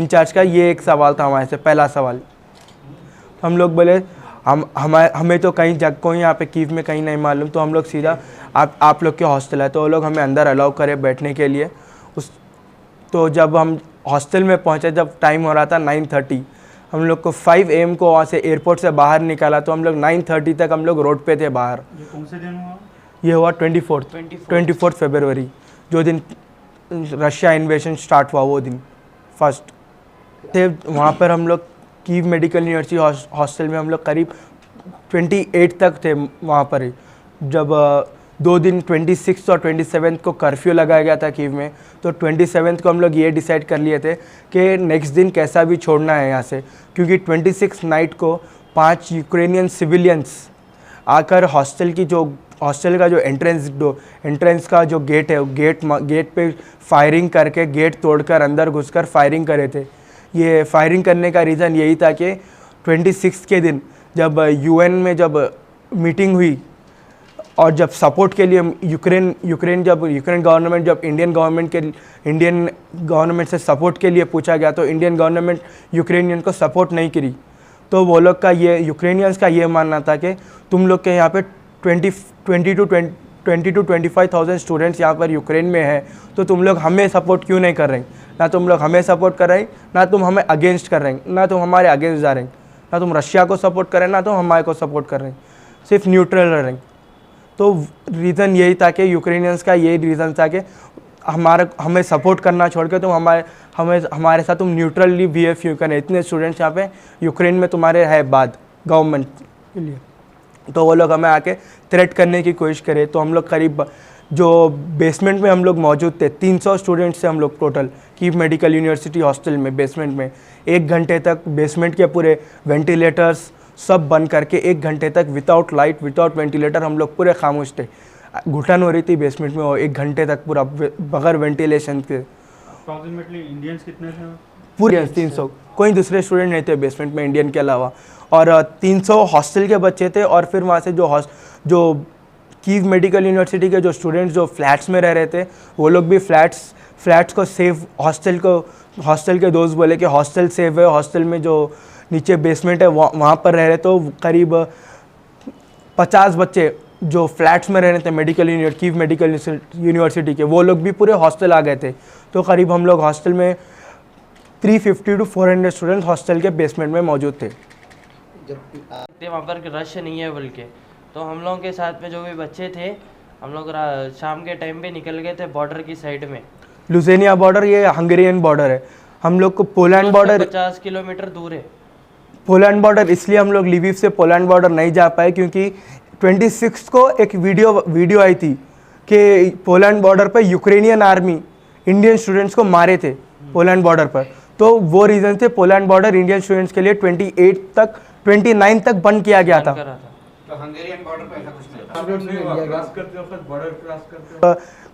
In charge का ये एक सवाल था हमारे से, पहला सवाल। हम लोग बोले हमें तो कहीं कोई यहाँ पे कीव में कहीं नहीं मालूम, तो हम लोग सीधा आप लोग के हॉस्टल है, तो वो लोग हमें अंदर अलाउ करे बैठने के लिए। तो जब हम हॉस्टल में पहुँचे, जब टाइम हो रहा था 9:30, हम लोग को 5 AM को वहाँ से एयरपोर्ट से बाहर निकाला, तो हम लोग 9:30 तक हम लोग रोड पे थे बाहर। ये कौन से दिन हुआ? ये हुआ 24 फरवरी, जो दिन रशिया इन्वेशन स्टार्ट हुआ, वो दिन फर्स्ट थे। वहाँ पर हम लोग कीव मेडिकल यूनिवर्सिटी हॉस्टल में हम लोग करीब 28 तक थे वहाँ पर ही। जब 2 दिन 26 और 27 को कर्फ्यू लगाया गया था कीव में, तो 27 को हम लोग ये डिसाइड कर लिए थे कि नेक्स्ट दिन कैसा भी छोड़ना है यहाँ से, क्योंकि 26 नाइट को 5 यूक्रेनियन सिविलियंस आकर हॉस्टल का जो एंट्रेंस का जो गेट है, गेट पे फायरिंग करके, गेट तोड़कर अंदर घुसकर फायरिंग करे थे। ये फायरिंग करने का रीज़न यही था कि 26 के दिन जब UN में जब मीटिंग हुई और जब सपोर्ट के लिए यूक्रेन गवर्नमेंट जब इंडियन गवर्नमेंट से सपोर्ट के लिए पूछा गया, तो इंडियन गवर्नमेंट यूक्रेनियन को सपोर्ट नहीं करी। तो वो लोग का ये यूक्रेनियंस का ये मानना था कि तुम लोग के यहाँ पे 20 to 25,000 स्टूडेंट्स यहाँ पर यूक्रेन में है, तो तुम लोग हमें सपोर्ट क्यों नहीं कर रहे? ना तुम लोग हमें सपोर्ट कर रहे, ना तुम हमें अगेंस्ट कर रहे, ना तुम हमारे अगेंस्ट जा रहे, ना तुम रशिया को सपोर्ट कर रहे, ना तुम हमारे को सपोर्ट कर रहे, सिर्फ न्यूट्रल रह रहे। तो रीज़न यही था कि यूक्रेनियंस का यही रीज़न था कि हमें सपोर्ट करना छोड़ के तुम हमारे साथ तुम न्यूट्रली बिहेव क्यों करें। इतने स्टूडेंट्स यहाँ पे यूक्रेन में तुम्हारे है बाद गवर्नमेंट के लिए, तो वो लोग हमें आके थ्रेट करने की कोशिश करे। तो हम लोग करीब जो बेसमेंट में हम लोग मौजूद थे, 300 स्टूडेंट्स थे हम लोग total Kyiv medical university hostel में, बेसमेंट में 1 घंटे तक बेसमेंट के पूरे वेंटिलेटर्स सब बंद करके 1 घंटे तक विदाउट लाइट विदाउट वेंटिलेटर हम लोग पूरे खामोश थे। घुटन हो रही थी बेसमेंट में, और 1 घंटे तक पूरा बगैर वेंटिलेशन के। अप्रॉक्सीमेटली इंडियंस कितने थे? पूरे 300, कोई दूसरे स्टूडेंट नहीं थे बेसमेंट में इंडियन के अलावा, और 300 हॉस्टल के बच्चे थे। और फिर वहाँ से जो कीव मेडिकल यूनिवर्सिटी के जो स्टूडेंट्स जो फ्लैट्स में रह रहे थे, वो लोग भी फ्लैट्स को सेफ, हॉस्टल के दोस्त बोले कि हॉस्टल सेफ है, हॉस्टल में जो नीचे बेसमेंट है वहाँ पर रह रहे। तो करीब 50 बच्चे जो फ्लैट्स में रह रहे थे कीव मेडिकल यूनिवर्सिटी के, वो लोग भी पूरे हॉस्टल आ गए थे। तो करीब हम लोग हॉस्टल में 350 to 400 स्टूडेंट हॉस्टल के बेसमेंट में मौजूद थे। वहाँ पर रश नहीं है बोल के, तो हम लोगों के साथ में जो भी बच्चे थे, हम लोग शाम के टाइम पे निकल गए थे बॉर्डर की साइड में। लुजेनिया बॉर्डर, ये हंगेरियन बॉर्डर है। हम लोग को पोलैंड बॉर्डर 50 किलोमीटर दूर है। पोलैंड बॉर्डर इसलिए हम लोग लिविव से पोलैंड बॉर्डर नहीं जा पाए, क्योंकि 26 को एक वीडियो आई थी कि पोलैंड बॉर्डर पर यूक्रेनियन आर्मी इंडियन स्टूडेंट्स को मारे थे पोलैंड बॉर्डर पर। तो वो रीज़न थे पोलैंड बॉर्डर इंडियन स्टूडेंट्स के लिए 29 तक बंद किया गया था। तो हंगेरियन बॉर्डर पे ऐसा कुछ नहीं,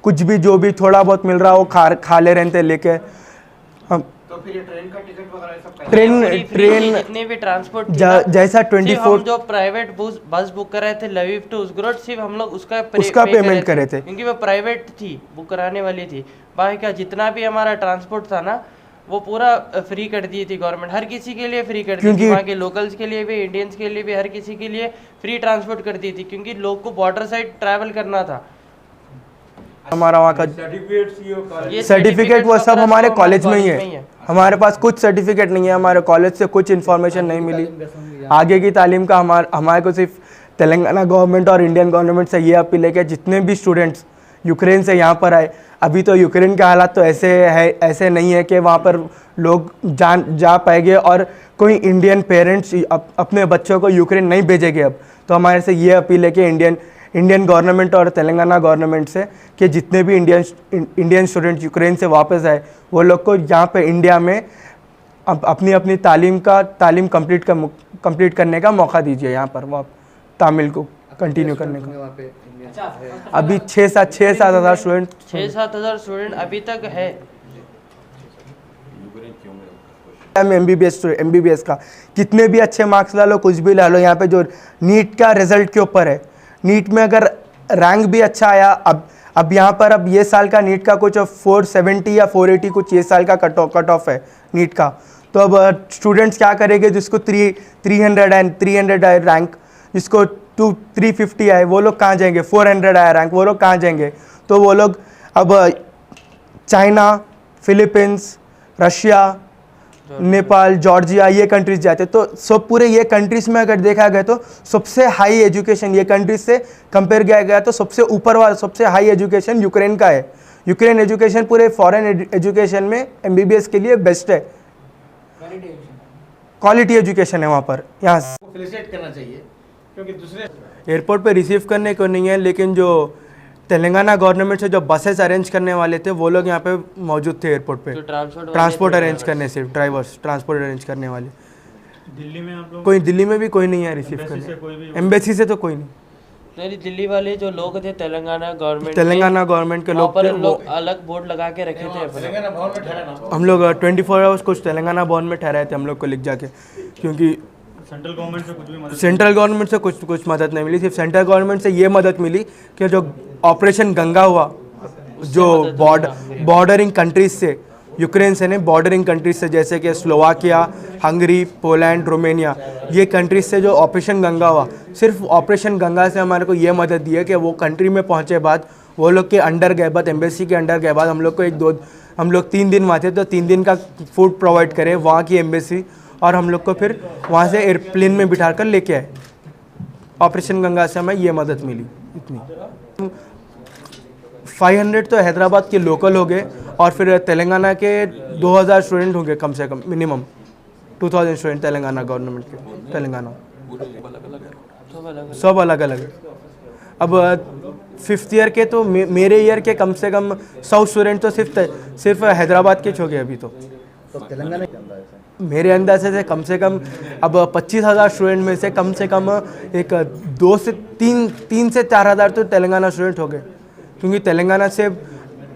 कुछ भी जो भी थोड़ा बहुत मिल रहा वो खा ले रहे थे लेके। तो फिर ये ट्रेन का टिकट वगैरह सब ट्रेन जितने भी ट्रांसपोर्ट जैसा 24 जो प्राइवेट बस बुक कर रहे थे लवीव टू उज़्गोरोड, सिर्फ हम लोग उसका पेमेंट करे थे, क्योंकि वो प्राइवेट थी, बुक कराने वाली थी। बाकी का जितना भी हमारा ट्रांसपोर्ट था ना, वो पूरा फ्री कर दी थी गवर्नमेंट, हर किसी के लिए फ्री कर दी थी। वहाँ के लोकल्स के लिए भी, इंडियंस के लिए भी, हर किसी के लिए फ्री ट्रांसपोर्ट कर दी थी, क्योंकि लोग को बॉर्डर साइड ट्रैवल करना था। हमारा वहाँ का सर्टिफिकेट वो सब हमारे कॉलेज में ही है। हमारे पास कुछ सर्टिफिकेट नहीं है, हमारे कॉलेज से कुछ इन्फॉर्मेशन नहीं मिली। आगे की तालीम का हमारे को सिर्फ तेलंगाना गवर्नमेंट और इंडियन गवर्नमेंट से ये अपील है कि जितने भी स्टूडेंट्स यूक्रेन से यहाँ पर आए, अभी तो यूक्रेन का हालात तो ऐसे नहीं है कि वहाँ पर लोग जा पाएंगे, और कोई इंडियन पेरेंट्स अपने बच्चों को यूक्रेन नहीं भेजेंगे अब। तो हमारे से ये अपील है कि इंडियन गवर्नमेंट और तेलंगाना गवर्नमेंट से कि जितने भी इंडियन स्टूडेंट यूक्रेन से वापस आए, वो लोग को यहाँ पे इंडिया में अपनी तालीम कंप्लीट करने का मौका दीजिए। यहाँ पर वो तामिल को कंटिन्यू करने का। अभी 6-7 हज़ार स्टूडेंट 6-7 हज़ार स्टूडेंट अभी तक है। MBBS का कितने भी अच्छे मार्क्स ला लो, कुछ भी ला लो, यहाँ पे जो नीट का रिजल्ट के ऊपर है, नीट में अगर रैंक भी अच्छा आया, अब यहाँ पर अब ये साल का नीट का कुछ 470 या 480 कुछ ये साल का कट ऑफ है नीट का। तो अब स्टूडेंट्स क्या करेंगे जिसको 300 आए रैंक, जिसको 350 आए वो लोग कहाँ जाएंगे, 400 आया रैंक वो लोग कहाँ जाएंगे। तो वो लोग अब China, Philippines, Russia, Nepal, Georgia ये कंट्रीज जाते। तो सब पूरे ये कंट्रीज में अगर देखा गया तो सबसे हाई एजुकेशन ये कंट्रीज से कंपेयर किया गया तो सबसे ऊपर वाला सबसे हाई एजुकेशन यूक्रेन का है। यूक्रेन एजुकेशन पूरे फॉरेन एजुकेशन में एमबीबीएस के लिए बेस्ट है, क्वालिटी एजुकेशन है वहाँ पर। यहाँ फेलिसिटेट करना चाहिए क्योंकि दूसरे एयरपोर्ट पे रिसीव करने को नहीं है, लेकिन जो तेलंगाना गवर्नमेंट से जो बसेस अरेंज करने वाले थे वो लोग यहाँ पे मौजूद थे एयरपोर्ट पे, जो ट्रांसपोर्ट अरेंज करने, सिर्फ ड्राइवर्स ट्रांसपोर्ट अरेंज करने वाले। दिल्ली में आप लोग कोई दिल्ली में भी कोई नहीं है रिसीव Embassy से कोई भी- करने, एम्बेसी से तो कोई नहीं। नहीं, दिल्ली वाले जो लोग थे तेलंगाना गवर्नमेंट गवर्नमेंट के वहाँ लोग पर थे, उन वो लोग अलग बोर्ड लगा के रखे थे अपने। तेलंगाना भवन में ठहरा ना। हम लोग 24 आवर्स कुछ तेलंगाना भवन में ठहराए थे हम लोग को लिख जाके, क्योंकि सेंट्रल गवर्नमेंट से कुछ भी मदद सेंट्रल गवर्नमेंट से कुछ मदद नहीं मिली। सिर्फ सेंट्रल गवर्नमेंट से ये मदद मिली कि जो ऑपरेशन गंगा हुआ, जो बॉर्डरिंग कंट्रीज से, यूक्रेन से नहीं बॉर्डरिंग कंट्रीज से, जैसे कि स्लोवाकिया, हंगरी, पोलैंड, रोमेनिया, ये कंट्रीज से जो ऑपरेशन गंगा हुआ, सिर्फ ऑपरेशन गंगा से हमारे को ये मदद दी है कि वो कंट्री में पहुँचे बाद वो लोग के अंडर गए बाद, एम्बेसी के अंडर गए बाद हम लोग को हम लोग 3 दिन वहाँ थे तो 3 दिन का फूड प्रोवाइड करे वहाँ की एम्बेसी, और हम लोग को फिर वहाँ से एयरप्लेन में बिठा कर लेके आए। ऑपरेशन गंगा से हमें ये मदद मिली इतनी। 500 तो हैदराबाद के लोकल हो गए, और फिर तेलंगाना के 2000 स्टूडेंट होंगे कम से कम, मिनिमम 2000 स्टूडेंट तेलंगाना गवर्नमेंट के। तेलंगाना सब अलग अलग है। अब 5th ईयर के तो मेरे ईयर के कम से कम 100 स्टूडेंट तो सिर्फ हैदराबाद के हो गए अभी तो। तेलंगाना मेरे अंदाजे से कम अब 25,000 स्टूडेंट में से कम एक 2 से 3 से 4,000 तो तेलंगाना स्टूडेंट हो गए, क्योंकि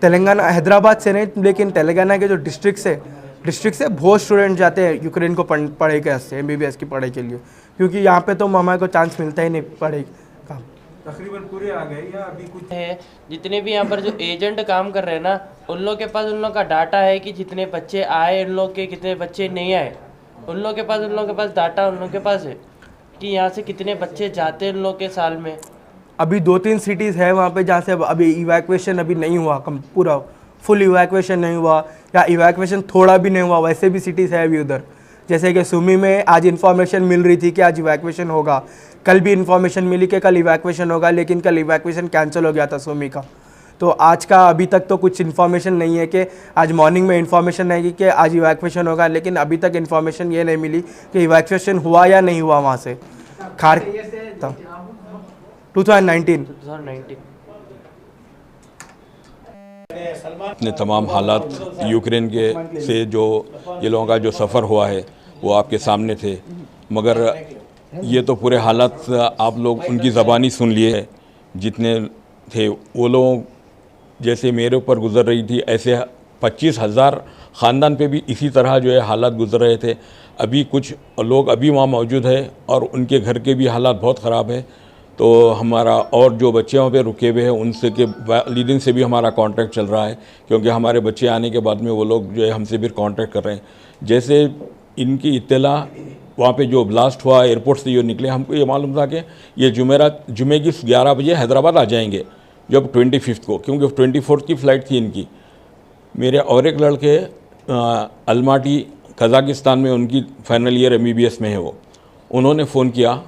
तेलंगाना हैदराबाद से नहीं, लेकिन तेलंगाना के जो डिस्ट्रिक्ट से बहुत स्टूडेंट जाते हैं यूक्रेन को पढ़ाई के वास्ते, एमबीबीएस की पढ़ाई के लिए, क्योंकि यहाँ पे तो हमारे को चांस मिलता ही नहीं पढ़ाई का। तकरीबन पूरे आ गए या अभी कुछ है जितने भी यहाँ पर जो एजेंट काम कर रहे हैं ना, उन लोग के पास उन लोग का डाटा है कि जितने बच्चे आए उन लोग के, कितने बच्चे नहीं आए उन लोग के पास डाटा उन लोग के पास है कि यहाँ से कितने बच्चे जाते हैं उन लोग के साल में। अभी 2-3 सिटीज़ है वहाँ पे जहाँ से अभी इवैक्यूएशन अभी नहीं हुआ, पूरा फुल इवैक्यूएशन नहीं हुआ, या इवैक्यूएशन थोड़ा भी नहीं हुआ, वैसे भी सिटीज़ है अभी उधर। जैसे कि सुमी में आज इन्फॉर्मेशन मिल रही थी कि आज इवैक्यूएशन होगा, कल भी इन्फॉर्मेशन मिली कि कल इवैक्यूएशन होगा, लेकिन कल इवैक्यूएशन कैंसिल हो गया था सुमी का। तो आज का अभी तक तो कुछ इन्फॉर्मेशन नहीं है कि आज मॉर्निंग में इन्फॉर्मेशन नहीं कि आज इवैक्यूएशन होगा, लेकिन अभी तक इन्फॉर्मेशन ये नहीं मिली कि इवैक्यूएशन हुआ या नहीं हुआ वहाँ से। 2019 इतने तमाम हालात यूक्रेन के से जो ये लोगों का जो सफ़र हुआ है वो आपके सामने थे, मगर ये तो पूरे हालात आप लोग उनकी ज़बानी सुन लिए जितने थे। वो लोग जैसे मेरे ऊपर गुज़र रही थी, ऐसे 25,000 ख़ानदान पे भी इसी तरह जो है हालात गुज़र रहे थे। अभी कुछ लोग अभी वहाँ मौजूद है और उनके घर के भी हालात बहुत ख़राब है। तो हमारा और जो बच्चे वहाँ पे रुके हुए हैं उनसे के वालिदैन से भी हमारा कांटेक्ट चल रहा है, क्योंकि हमारे बच्चे आने के बाद में वो लोग जो है हमसे भी कांटेक्ट कर रहे हैं। जैसे इनकी इत्तला वहाँ पे जो ब्लास्ट हुआ एयरपोर्ट से जो निकले, हमको ये मालूम था कि ये जुमे की 11 बजे हैदराबाद आ जाएंगे, जब 25 को, क्योंकि 24 की फ़्लाइट थी इनकी। मेरे और एक लड़के अलमाटी कज़ाकिस्तान में उनकी फाइनल ईयर MBBS में है वो, उन्होंने फ़ोन किया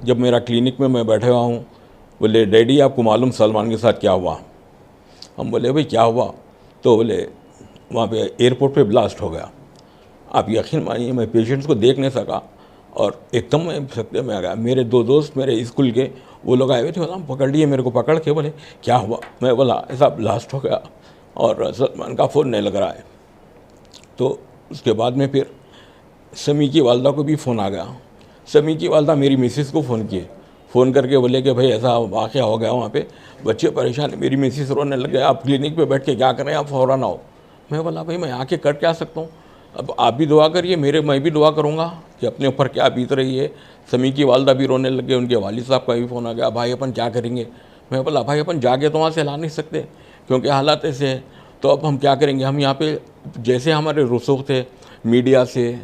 जब मेरा क्लिनिक में मैं बैठे हुआ हूँ, बोले डैडी आपको मालूम सलमान के साथ क्या हुआ? हम बोले भाई क्या हुआ? तो बोले वहाँ पे एयरपोर्ट पे ब्लास्ट हो गया। आप यकीन मानिए मैं पेशेंट्स को देख नहीं सका और एकदम मैं सकते में आ गया। मेरे 2 दोस्त मेरे स्कूल के वो लोग आए हुए थे, बोला हम पकड़ लिए मेरे को, पकड़ के बोले क्या हुआ? मैं बोला ऐसा ब्लास्ट हो गया और सलमान का फ़ोन नहीं लग रहा है। तो उसके बाद में फिर समी की वालदा को भी फ़ोन आ गया। समी की वालदा मेरी मिसेस को फ़ोन किए, फ़ोन करके बोले कि भाई ऐसा वाक़या हो गया, वहाँ पे बच्चे परेशान है। मेरी मिसेस रोने लग गए, आप क्लिनिक पे बैठ के क्या कर रहे हैं, आप फ़ौरन आओ। मैं बोला भाई मैं आके कर क्या सकता हूँ, अब आप भी दुआ करिए, मैं भी दुआ करूँगा कि अपने ऊपर क्या बीत रही है। समी की वालदा भी रोने लग गए, उनके वालिद साहब का भी फ़ोन आ गया, भाई अपन क्या करेंगे। मैं बोला भाई अपन जाके तो वहाँ से ला नहीं सकते क्योंकि हालात ऐसे हैं, तो अब हम क्या करेंगे। हम यहाँ पे जैसे हमारे रसूख थे मीडिया से,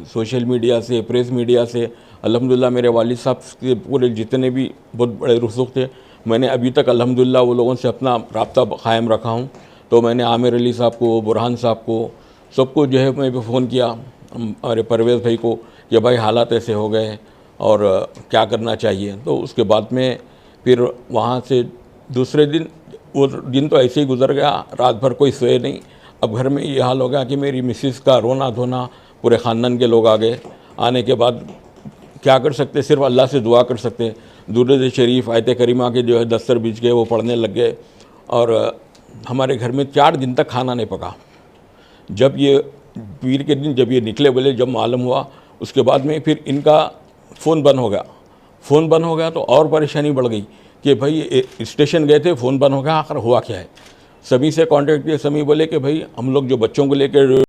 सोशल मीडिया से, प्रेस मीडिया से, अल्हम्दुलिल्लाह मेरे वालिद साहब के पूरे जितने भी बहुत बड़े रसूख थे, मैंने अभी तक अल्हम्दुलिल्लाह वो लोगों से अपना राब्ता कायम रखा हूँ। तो मैंने आमिर अली साहब को, बुरहान साहब को, सबको जो है मैं फ़ोन किया, हमारे परवेज़ भाई को, कि भाई हालात ऐसे हो गए और क्या करना चाहिए। तो उसके बाद में फिर वहाँ से दूसरे दिन, वो दिन तो ऐसे ही गुजर गया, रात भर कोई सोए नहीं। अब घर में ये हाल हो गया कि मेरी मिसिस का रोना धोना, पूरे ख़ानदान के लोग आ गए। आने के बाद क्या कर सकते, सिर्फ अल्लाह से दुआ कर सकते। दुरूद शरीफ, आयत करीमा के जो है दस्तर बीच गए, वो पढ़ने लग गए और हमारे घर में 4 दिन तक खाना नहीं पका। जब ये पीर के दिन जब ये निकले बोले, जब मालूम हुआ, उसके बाद में फिर इनका फ़ोन बंद हो गया। फ़ोन बंद हो गया तो और परेशानी बढ़ गई कि भाई स्टेशन गए थे, फ़ोन बंद हो गया, आखिर हुआ क्या है। सभी से कांटेक्ट किया, सभी बोले कि भाई हम लोग जो बच्चों को लेकर